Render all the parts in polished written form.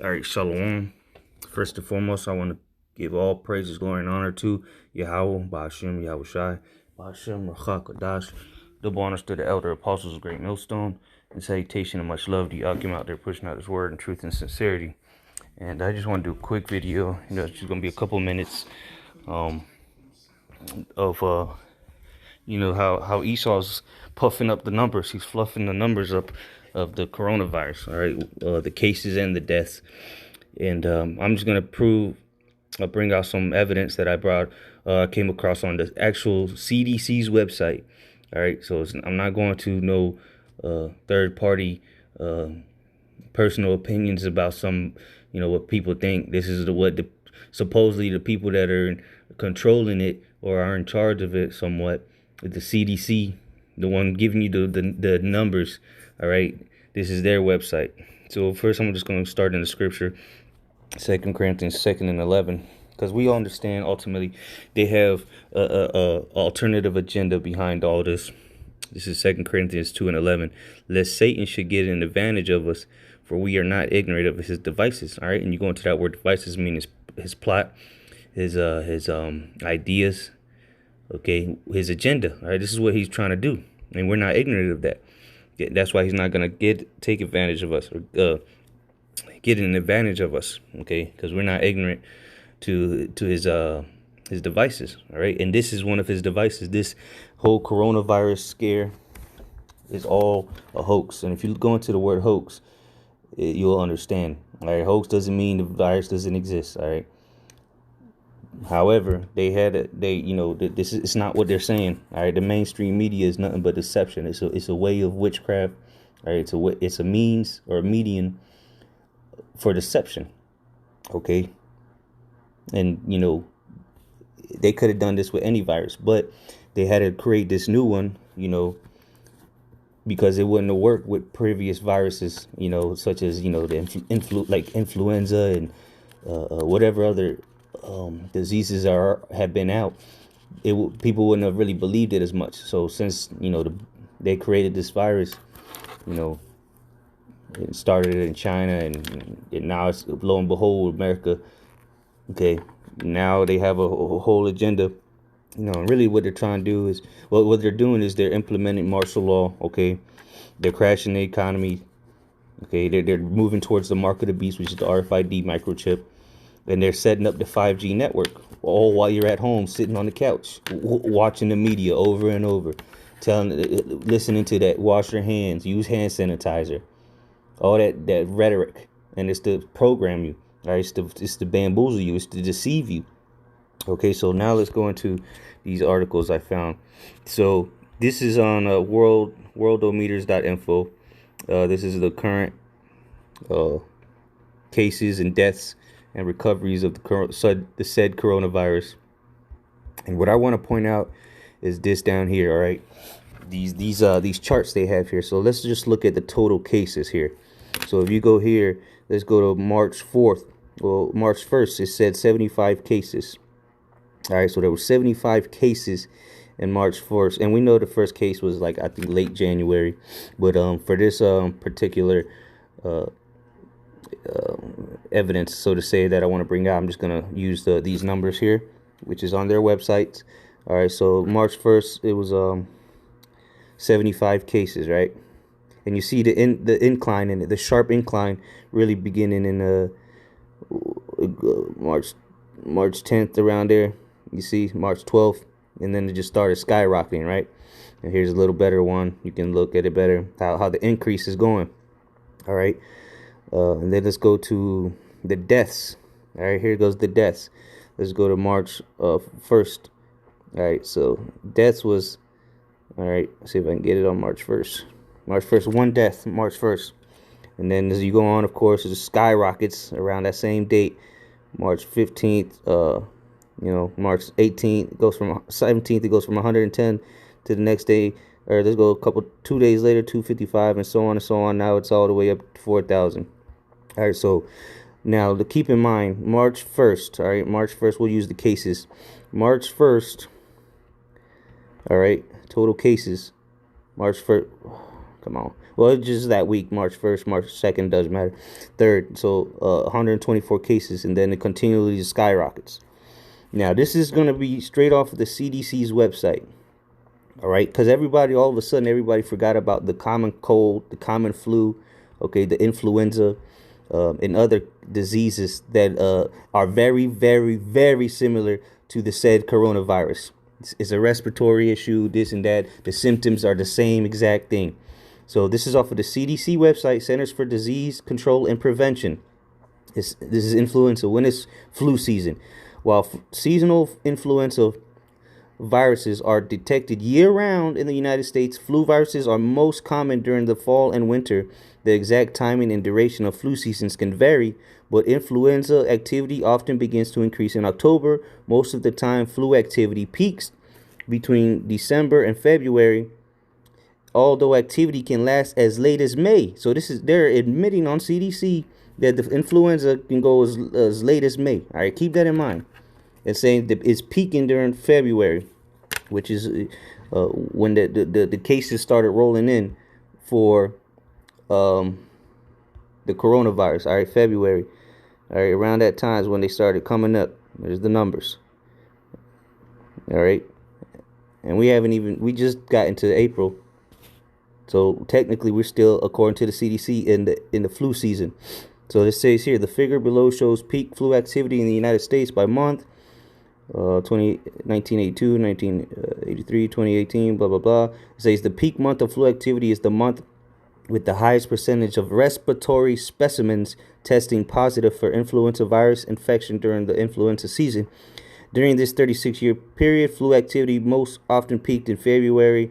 All right, Shalom. First and foremost, I want to give all praises, glory, and honor to Yahweh, Ba'ashem, Yahushai, Ba'ashem, Rachak, Kadash, double honors to the elder apostles of Great Millstone, and salutation and much love to Yakim out there pushing out his word in truth and sincerity. And I just want to do a quick video, it's just going to be a couple minutes um, of, how Esau's puffing up the numbers. He's fluffing the numbers up of the coronavirus, all right, the cases and the deaths. And I'm just going to bring out some evidence that came across on the actual CDC's website. All right, so I'm not going to no third party personal opinions about what people think. This is supposedly the people that are controlling it or are in charge of it somewhat. The CDC, the one giving you the numbers. All right, this is their website. So first, I'm just going to start in the scripture. 2 Corinthians 2:11, because we all understand ultimately they have a alternative agenda behind all this. This is 2 Corinthians 2:11. Lest Satan should get an advantage of us, for we are not ignorant of his devices. All right, and you go into that word devices, meaning his plot, his ideas, okay, his agenda. All right, this is what he's trying to do, and we're not ignorant of that. That's why he's not gonna take advantage of us or getting an advantage of us, okay? Because we're not ignorant to his devices, all right? And this is one of his devices. This whole coronavirus scare is all a hoax. And if you go into the word hoax, you'll understand. All right, hoax doesn't mean the virus doesn't exist. All right. However, this is it's not what they're saying. All right, the mainstream media is nothing but deception. It's a way of witchcraft. All right, it's a means or a median for deception. Okay. And they could have done this with any virus, but they had to create this new one, because it wouldn't have worked with previous viruses, such as the like influenza and whatever other diseases have been out. People wouldn't have really believed it as much. So since they created this virus, you know it started in China, and now it's, lo and behold, America. Okay, now they have a whole agenda. And really what they're trying to do is, well, what they're doing is they're implementing martial law. Okay, they're crashing the economy. Okay, they're moving towards the mark of the beast, which is the RFID microchip, and they're setting up the 5G network, all while you're at home sitting on the couch watching the media over and over, listening to that, wash your hands, use hand sanitizer, all that rhetoric. And it's to program you, right? It's to bamboozle you, it's to deceive you. Okay, so now let's go into these articles I found. So this is on worldometers.info. This is the current cases and deaths and recoveries of the said coronavirus. And what I want to point out is this down here. All right, these charts they have here. So let's just look at the total cases here. So if you go here, let's go to March 4th. Well, March 1st, it said 75 cases. All right, so there were 75 cases in March 1st, and we know the first case was like, I think, late January. But for this particular evidence, so to say, that I want to bring out, I'm just gonna use these numbers here, which is on their website. All right, so March 1st, it was 75 cases, right? And you see the incline and the sharp incline really beginning in March 10th, around there. You see March 12th, and then it just started skyrocketing, right? And here's a little better one. You can look at it better, how the increase is going. All right. And then let's go to the deaths. All right, here goes the deaths. Let's go to March 1st. All right, so deaths was, all right, let's see if I can get it on March 1st. March 1st, one death, March 1st. And then as you go on, of course, it skyrockets around that same date. March 15th, March 18th, it goes from 17th, it goes from 110 to the next day, or let's go 2 days later, 255, and so on and so on. Now it's all the way up to 4,000. All right, so now to keep in mind, March 1st, all right, March 1st, we'll use the cases. March 1st, all right, total cases, March 1st, come on. Well, it's just that week, March 1st, March 2nd, doesn't matter. 3rd, so 124 cases, and then it continually skyrockets. Now, this is going to be straight off of the CDC's website. All right, because everybody, all of a sudden, everybody forgot about the common cold, the common flu, okay, the influenza, and other diseases that are very, very, very similar to the said coronavirus. It's a respiratory issue, this and that. The symptoms are the same exact thing. So this is off of the CDC website, Centers for Disease Control and Prevention. This is influenza when it's flu season. While seasonal influenza viruses are detected year-round in the United States, flu viruses are most common during the fall and winter. The exact timing and duration of flu seasons can vary, but influenza activity often begins to increase in October. Most of the time, flu activity peaks between December and February, although activity can last as late as May. So they're admitting on CDC that the influenza can go as late as May. All right, keep that in mind. It's saying that it's peaking during February, which is when the cases started rolling in for the coronavirus. All right, February. All right, around that time is when they started coming up. There's the numbers. All right, and we just got into April, so technically we're still, according to the CDC, in the flu season. So this says here, the figure below shows peak flu activity in the United States by month. 1982, 1983, 2018, blah, blah, blah. It says the peak month of flu activity is the month with the highest percentage of respiratory specimens testing positive for influenza virus infection during the influenza season. During this 36-year period, flu activity most often peaked in February.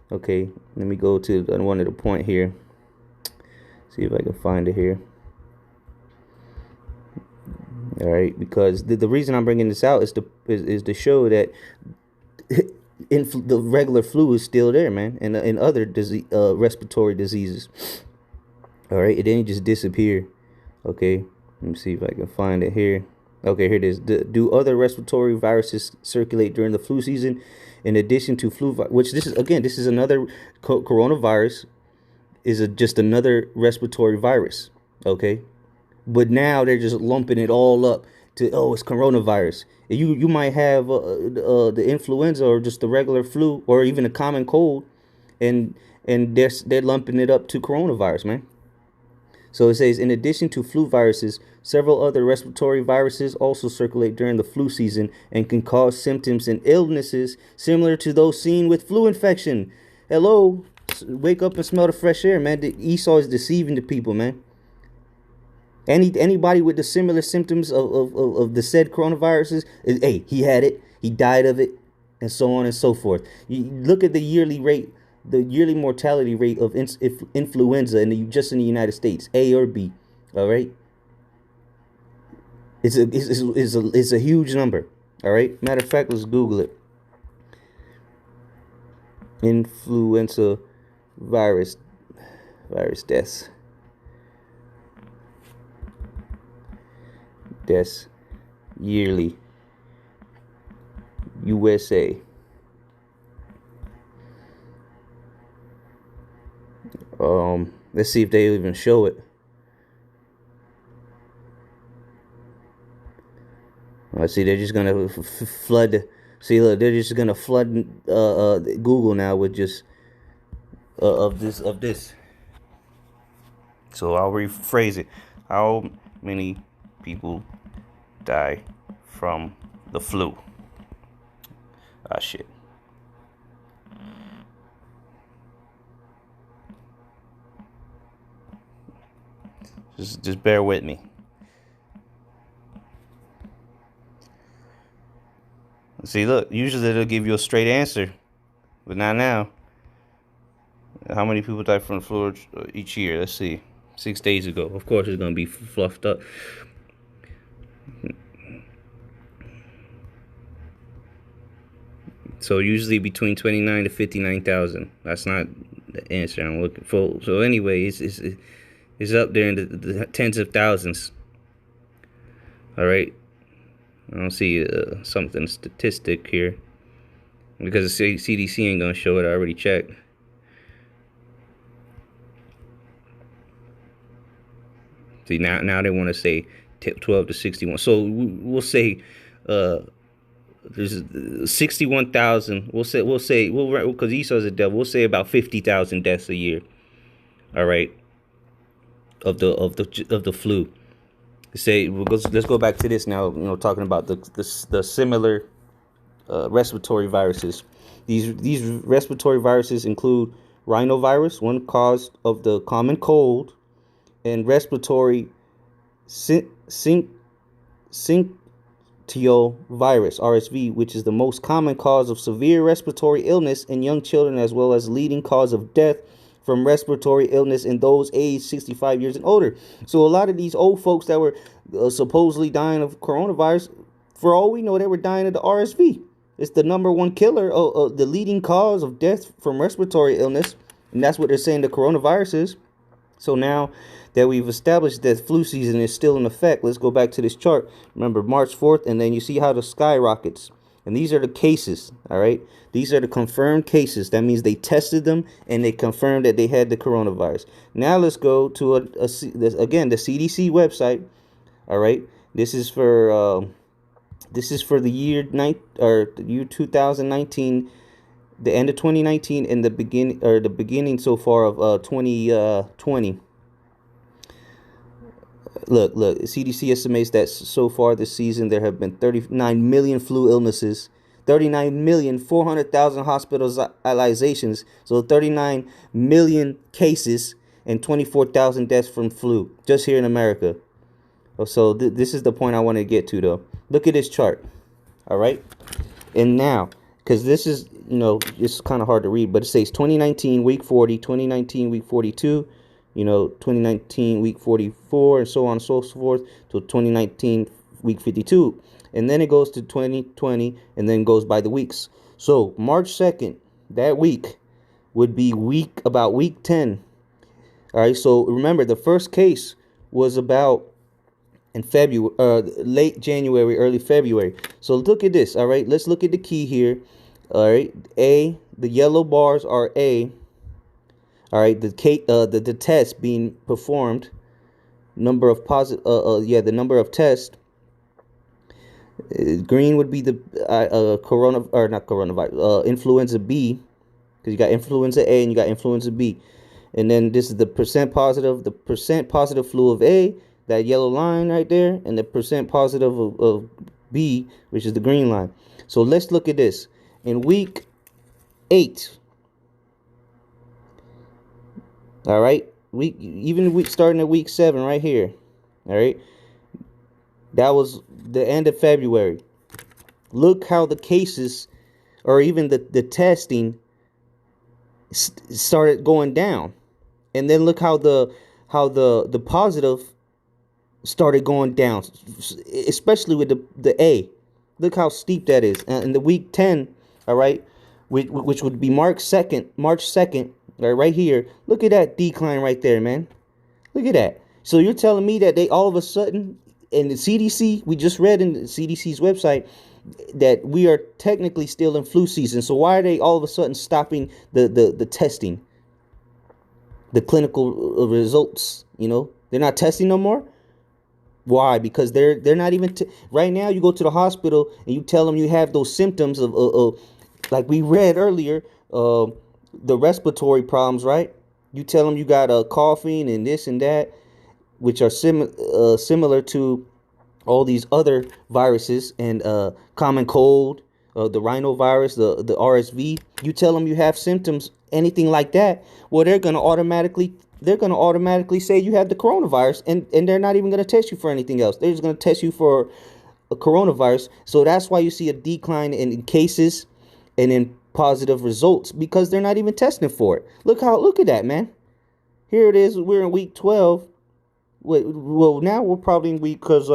Okay, let me go to one of the point here. See if I can find it here. All right, because the reason I'm bringing this out is to show that the regular flu is still there, man, and other respiratory diseases. All right, it didn't just disappear. Okay, let me see if I can find it here. Okay, here it is. Do other respiratory viruses circulate during the flu season, in addition to flu, which this is another coronavirus, is just another respiratory virus. Okay. But now they're just lumping it all up to, it's coronavirus. You might have the influenza or just the regular flu or even a common cold, and they're lumping it up to coronavirus, man. So it says, in addition to flu viruses, several other respiratory viruses also circulate during the flu season and can cause symptoms and illnesses similar to those seen with flu infection. Hello, wake up and smell the fresh air, man. The Esau is deceiving the people, man. Anybody with the similar symptoms of the said coronaviruses, hey, he had it, he died of it, and so on and so forth. You look at the yearly mortality rate of influenza just in the United States, A or B. All right, it's a huge number. All right. Matter of fact, let's Google it. Influenza virus deaths. Deaths yearly, USA. Let's see if they even show it. Let's see, they're just gonna flood. See, look, they're just gonna flood Google now with just of this. So I'll rephrase it. How many people die from the flu? Ah, shit. Just bear with me. See, look, usually they'll give you a straight answer, but not now. How many people die from the flu each year? Let's see. 6 days ago. Of course, it's gonna be fluffed up. So usually between 29 to 59,000. That's not the answer I'm looking for. So anyway, it's up there in the tens of thousands. All right. I don't see something statistic here because the CDC ain't gonna show it. I already checked. See, now they want to say 12 to 61. So we'll say there's 61,000. We'll because Esau's a devil. We'll say about 50,000 deaths a year. All right, of the flu. Let's go back to this now. Talking about the similar respiratory viruses. These respiratory viruses include rhinovirus, one cause of the common cold, and respiratory syncytial virus, RSV, which is the most common cause of severe respiratory illness in young children, as well as leading cause of death from respiratory illness in those aged 65 years and older. So a lot of these old folks that were supposedly dying of coronavirus, for all we know, they were dying of the RSV. It's the number one killer, the leading cause of death from respiratory illness. And that's what they're saying the coronavirus is. So now that we've established that flu season is still in effect, let's go back to this chart. Remember, March 4th, and then you see how the skyrockets. And these are the cases, all right? These are the confirmed cases. That means they tested them and they confirmed that they had the coronavirus. Now let's go to, again, the CDC website, all right? This is for the year 2019, the end of 2019, and the beginning so far of 2020. Look, CDC estimates that so far this season there have been 39 million flu illnesses, 39,400,000 hospitalizations, so 39 million cases, and 24,000 deaths from flu just here in America. So this is the point I want to get to, though. Look at this chart, all right? And now, because this is, it's kind of hard to read, but it says 2019 week 40, 2019 week 42, 2019 week 44, and so on and so forth, to 2019 week 52. And then it goes to 2020, and then goes by the weeks. So March 2nd, that week, would be about week 10. All right, so remember, the first case was about in February, late January, early February. So look at this, all right? Let's look at the key here. All right, the yellow bars are A. All right, the test being performed, number of the number of tests. Green would be the influenza B, because you got influenza A and you got influenza B. And then this is the percent positive flu of A, that yellow line right there, and the percent positive of B, which is the green line. So let's look at this. In week 8, all right, starting at week 7 right here, all right, that was the end of February. Look how the cases, or even the testing, started going down, and then look how the positive started going down, especially with the A. Look how steep that is. And the week 10, all right, which would be March 2nd, right here. Look at that decline right there, man. Look at that. So you're telling me that they all of a sudden, in the CDC, we just read in the CDC's website that we are technically still in flu season. So why are they all of a sudden stopping the testing, the clinical results? They're not testing no more. Why? Because they're not even right now. You go to the hospital and you tell them you have those symptoms of like we read earlier, the respiratory problems, right? You tell them you got coughing and this and that, which are similar to all these other viruses and common cold, the rhinovirus, the RSV. You tell them you have symptoms, anything like that, well, they're gonna automatically say you have the coronavirus, and they're not even gonna test you for anything else. They're just gonna test you for a coronavirus. So that's why you see a decline in cases and in positive results, because they're not even testing for it. Look at that, man. Here it is. We're in week 12. Well, now we're probably in week, because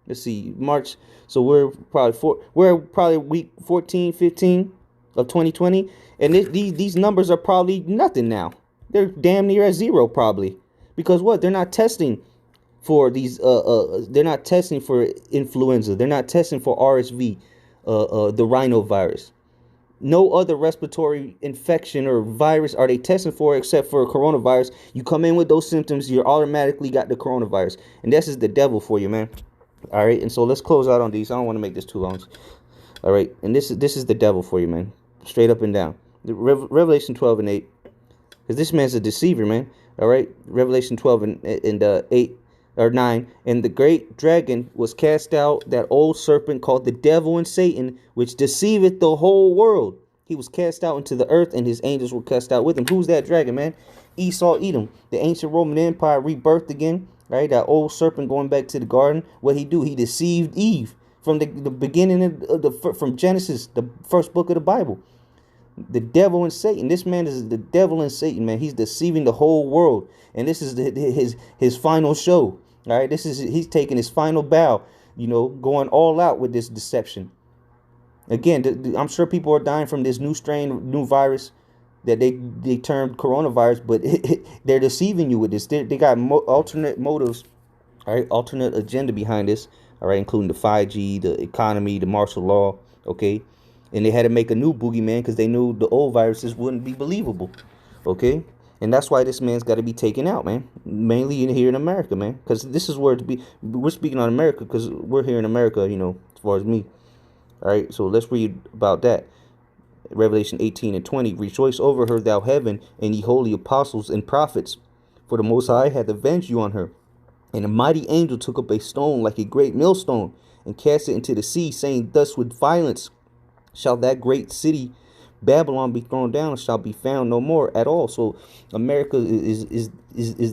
let's see, March. So we're probably week 14, 15 of 2020, and these numbers are probably nothing now. They're damn near at zero probably, because what? They're not testing for these. They're not testing for influenza. They're not testing for RSV, the rhinovirus. No other respiratory infection or virus are they testing for except for coronavirus. You come in with those symptoms, you're automatically got the coronavirus. And this is the devil for you, man. All right, and so let's close out on these. I don't want to make this too long. All right, and this is the devil for you, man. Straight up and down. Revelation 12 and 8. Because this man's a deceiver, man. All right, Revelation 12 and 8 or 9. And the great dragon was cast out, that old serpent called the devil and Satan, which deceiveth the whole world. He was cast out into the earth, and his angels were cast out with him. Who's that dragon, man? Esau, Edom, the ancient Roman Empire rebirthed again. Right, that old serpent going back to the garden. What he do? He deceived Eve from the beginning of from Genesis, the first book of the Bible. The devil and Satan. This man is the devil and Satan, man. He's deceiving the whole world, and this is his final show. All right, he's taking his final bow. You know, going all out with this deception. Again, I'm sure people are dying from this new strain, new virus that they termed coronavirus, but they're deceiving you with this. They got alternate motives, all right, alternate agenda behind this, all right, including the 5G, the economy, the martial law, okay, and they had to make a new boogeyman because they knew the old viruses wouldn't be believable, okay, and that's why this man's got to be taken out, man, mainly here in America, man, because this is where we're speaking on America because we're here in America, you know, as far as me, all right, so let's read about that. Revelation 18 and 20. Rejoice over her, thou heaven, and ye holy apostles and prophets, for the Most High hath avenged you on her. And a mighty angel took up a stone like a great millstone, and cast it into the sea, saying, thus with violence shall that great city Babylon be thrown down, and shall be found no more at all. So America is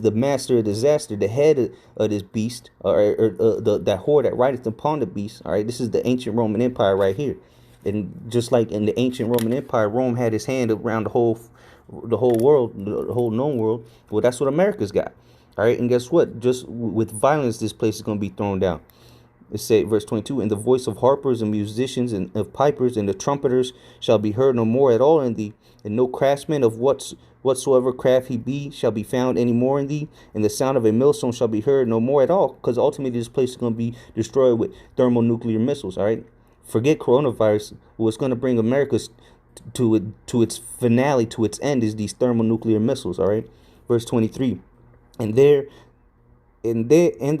the master of disaster, the head of this beast, or that whore that rideth upon the beast. All right, this is the ancient Roman Empire right here. And just like in the ancient Roman Empire, Rome had his hand around the whole world, the whole known world. Well, that's what America's got. All right, and guess what? Just with violence, this place is going to be thrown down. It says, verse 22, and the voice of harpers and musicians and of pipers and the trumpeters shall be heard no more at all in thee, and no craftsman of whatsoever craft he be shall be found any more in thee, and the sound of a millstone shall be heard no more at all, because ultimately this place is going to be destroyed with thermonuclear missiles. All right. Forget coronavirus. What's going to bring America to its finale, to its end, is these thermonuclear missiles. All right, verse 23, and the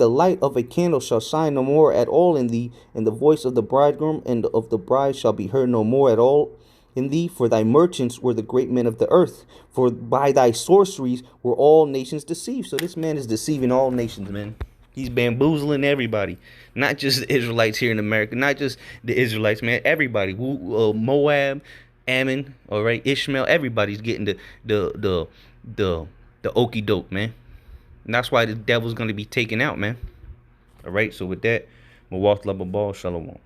light of a candle shall shine no more at all in thee, and the voice of the bridegroom and of the bride shall be heard no more at all in thee. For thy merchants were the great men of the earth, for by thy sorceries were all nations deceived. So this man is deceiving all nations, man. He's bamboozling everybody, not just the Israelites here in America, not just the Israelites, man. Everybody, Moab, Ammon, all right, Ishmael, everybody's getting the okie doke, man. And that's why the devil's gonna be taken out, man. All right. So with that, Mawaf Lababal Shalom.